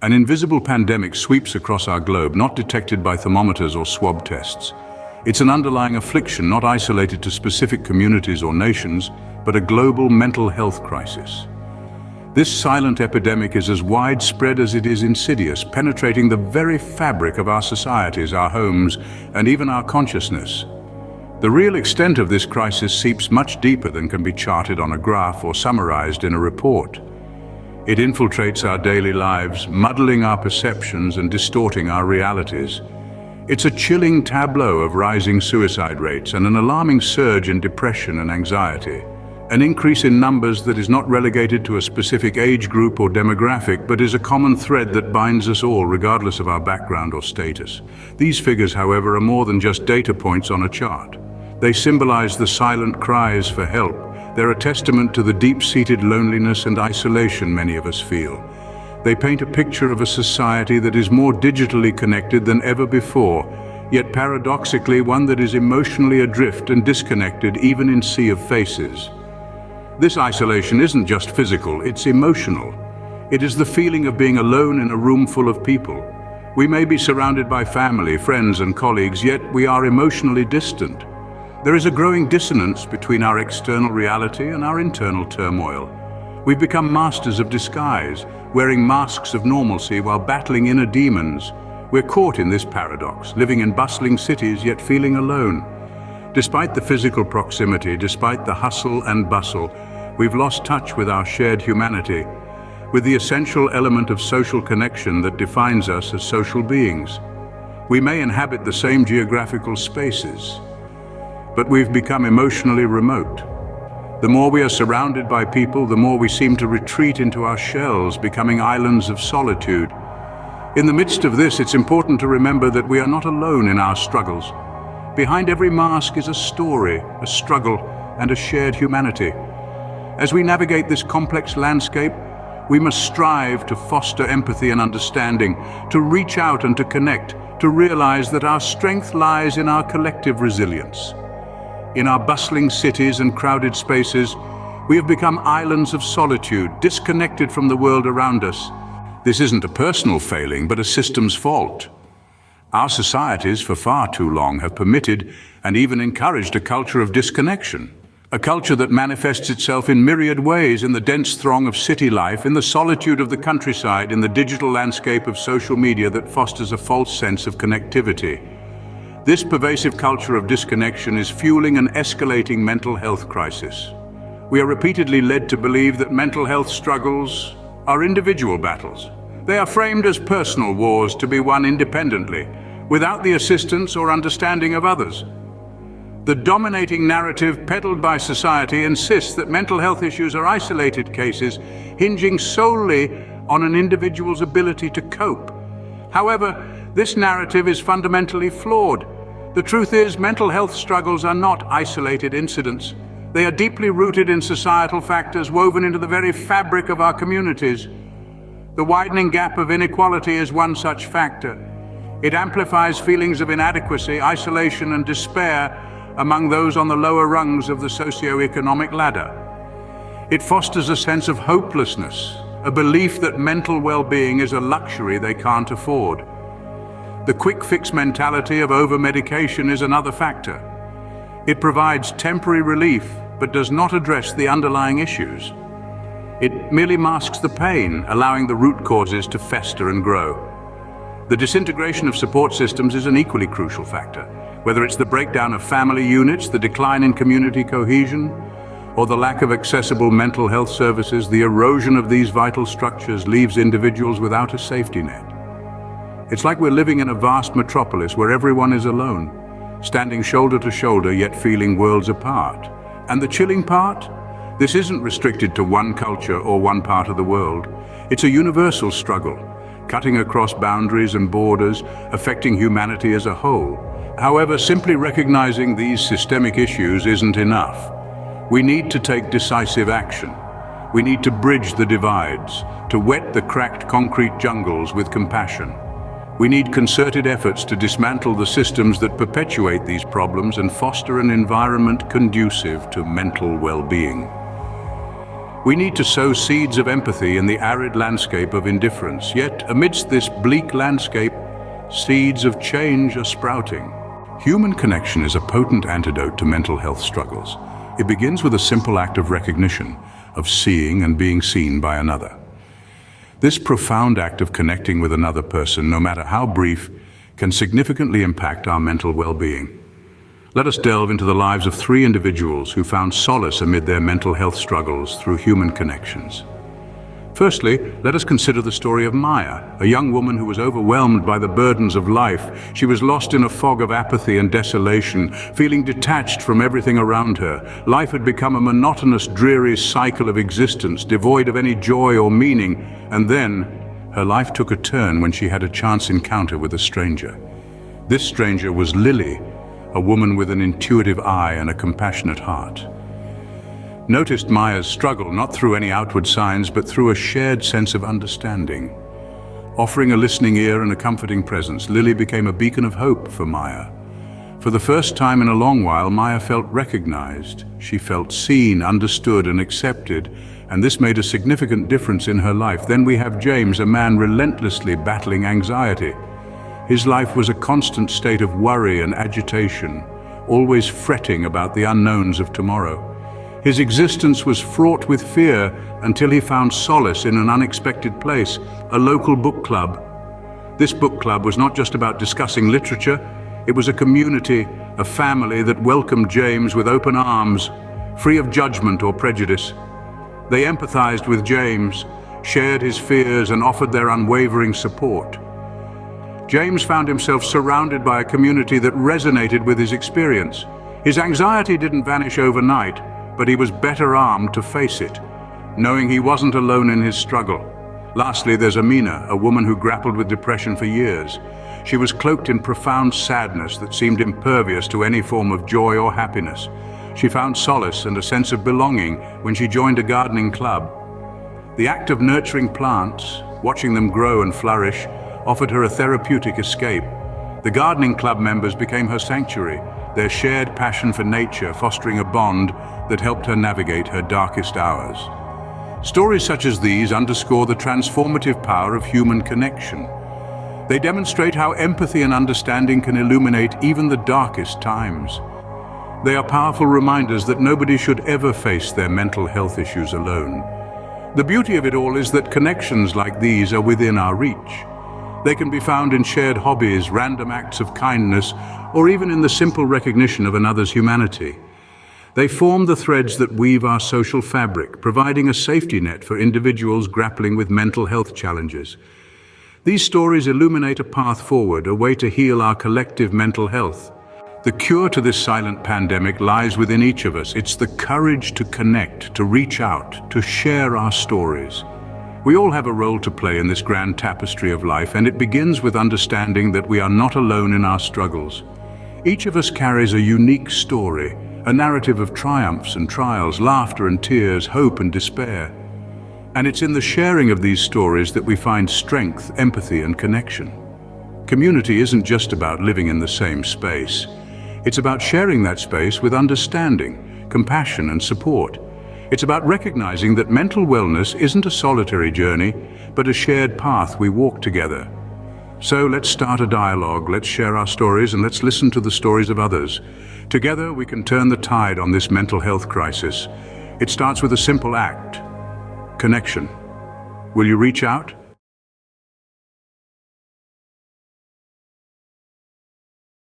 An invisible pandemic sweeps across our globe, not detected by thermometers or swab tests. It's an underlying affliction not isolated to specific communities or nations, but a global mental health crisis. This silent epidemic is as widespread as it is insidious, penetrating the very fabric of our societies, our homes, and even our consciousness. The real extent of this crisis seeps much deeper than can be charted on a graph or summarized in a report. It infiltrates our daily lives, muddling our perceptions and distorting our realities. It's a chilling tableau of rising suicide rates and an alarming surge in depression and anxiety. An increase in numbers that is not relegated to a specific age group or demographic, but is a common thread that binds us all, regardless of our background or status. These figures, however, are more than just data points on a chart. They symbolize the silent cries for help. They're a testament to the deep-seated loneliness and isolation many of us feel. They paint a picture of a society that is more digitally connected than ever before, yet paradoxically one that is emotionally adrift and disconnected even in a sea of faces. This isolation isn't just physical, it's emotional. It is the feeling of being alone in a room full of people. We may be surrounded by family, friends, and colleagues, yet we are emotionally distant. There is a growing dissonance between our external reality and our internal turmoil. We've become masters of disguise, wearing masks of normalcy while battling inner demons. We're caught in this paradox, living in bustling cities yet feeling alone. Despite the physical proximity, despite the hustle and bustle, we've lost touch with our shared humanity, with the essential element of social connection that defines us as social beings. We may inhabit the same geographical spaces, but we've become emotionally remote. The more we are surrounded by people, the more we seem to retreat into our shells, becoming islands of solitude. In the midst of this, it's important to remember that we are not alone in our struggles. Behind every mask is a story, a struggle, and a shared humanity. As we navigate this complex landscape, we must strive to foster empathy and understanding, to reach out and to connect, to realize that our strength lies in our collective resilience. In our bustling cities and crowded spaces, we have become islands of solitude, disconnected from the world around us. This isn't a personal failing, but a system's fault. Our societies, for far too long, have permitted and even encouraged a culture of disconnection. A culture that manifests itself in myriad ways in the dense throng of city life, in the solitude of the countryside, in the digital landscape of social media that fosters a false sense of connectivity. This pervasive culture of disconnection is fueling an escalating mental health crisis. We are repeatedly led to believe that mental health struggles are individual battles. They are framed as personal wars to be won independently, without the assistance or understanding of others. The dominating narrative peddled by society insists that mental health issues are isolated cases, hinging solely on an individual's ability to cope. However, this narrative is fundamentally flawed. The truth is, mental health struggles are not isolated incidents. They are deeply rooted in societal factors woven into the very fabric of our communities. The widening gap of inequality is one such factor. It amplifies feelings of inadequacy, isolation, and despair among those on the lower rungs of the socio-economic ladder. It fosters a sense of hopelessness, a belief that mental well-being is a luxury they can't afford. The quick-fix mentality of over-medication is another factor. It provides temporary relief, but does not address the underlying issues. It merely masks the pain, allowing the root causes to fester and grow. The disintegration of support systems is an equally crucial factor, whether it's the breakdown of family units, the decline in community cohesion, or the lack of accessible mental health services. The erosion of these vital structures leaves individuals without a safety net. It's like we're living in a vast metropolis where everyone is alone, standing shoulder to shoulder yet feeling worlds apart. And the chilling part? This isn't restricted to one culture or one part of the world. It's a universal struggle, cutting across boundaries and borders, affecting humanity as a whole. However, simply recognizing these systemic issues isn't enough. We need to take decisive action. We need to bridge the divides, to wet the cracked concrete jungles with compassion. We need concerted efforts to dismantle the systems that perpetuate these problems and foster an environment conducive to mental well-being. We need to sow seeds of empathy in the arid landscape of indifference. Yet, amidst this bleak landscape, seeds of change are sprouting. Human connection is a potent antidote to mental health struggles. It begins with a simple act of recognition, of seeing and being seen by another. This profound act of connecting with another person, no matter how brief, can significantly impact our mental well-being. Let us delve into the lives of 3 individuals who found solace amid their mental health struggles through human connections. Firstly, let us consider the story of Maya, a young woman who was overwhelmed by the burdens of life. She was lost in a fog of apathy and desolation, feeling detached from everything around her. Life had become a monotonous, dreary cycle of existence, devoid of any joy or meaning. And then, her life took a turn when she had a chance encounter with a stranger. This stranger was Lily, a woman with an intuitive eye and a compassionate heart. Noticed Maya's struggle not through any outward signs, but through a shared sense of understanding. Offering a listening ear and a comforting presence, Lily became a beacon of hope for Maya. For the first time in a long while, Maya felt recognized. She felt seen, understood, and accepted, and this made a significant difference in her life. Then we have James, a man relentlessly battling anxiety. His life was a constant state of worry and agitation, always fretting about the unknowns of tomorrow. His existence was fraught with fear until he found solace in an unexpected place, a local book club. This book club was not just about discussing literature, it was a community, a family that welcomed James with open arms, free of judgment or prejudice. They empathized with James, shared his fears, and offered their unwavering support. James found himself surrounded by a community that resonated with his experience. His anxiety didn't vanish overnight, but he was better armed to face it, knowing he wasn't alone in his struggle. Lastly, there's Amina, a woman who grappled with depression for years. She was cloaked in profound sadness that seemed impervious to any form of joy or happiness. She found solace and a sense of belonging when she joined a gardening club. The act of nurturing plants, watching them grow and flourish, offered her a therapeutic escape. The gardening club members became her sanctuary, their shared passion for nature fostering a bond that helped her navigate her darkest hours. Stories such as these underscore the transformative power of human connection. They demonstrate how empathy and understanding can illuminate even the darkest times. They are powerful reminders that nobody should ever face their mental health issues alone. The beauty of it all is that connections like these are within our reach. They can be found in shared hobbies, random acts of kindness, or even in the simple recognition of another's humanity. They form the threads that weave our social fabric, providing a safety net for individuals grappling with mental health challenges. These stories illuminate a path forward, a way to heal our collective mental health. The cure to this silent pandemic lies within each of us. It's the courage to connect, to reach out, to share our stories. We all have a role to play in this grand tapestry of life, and it begins with understanding that we are not alone in our struggles. Each of us carries a unique story, a narrative of triumphs and trials, laughter and tears, hope and despair. And it's in the sharing of these stories that we find strength, empathy, and connection. Community isn't just about living in the same space. It's about sharing that space with understanding, compassion, and support. It's about recognizing that mental wellness isn't a solitary journey, but a shared path we walk together. So let's start a dialogue, let's share our stories, and let's listen to the stories of others. Together we can turn the tide on this mental health crisis. It starts with a simple act: connection. Will you reach out?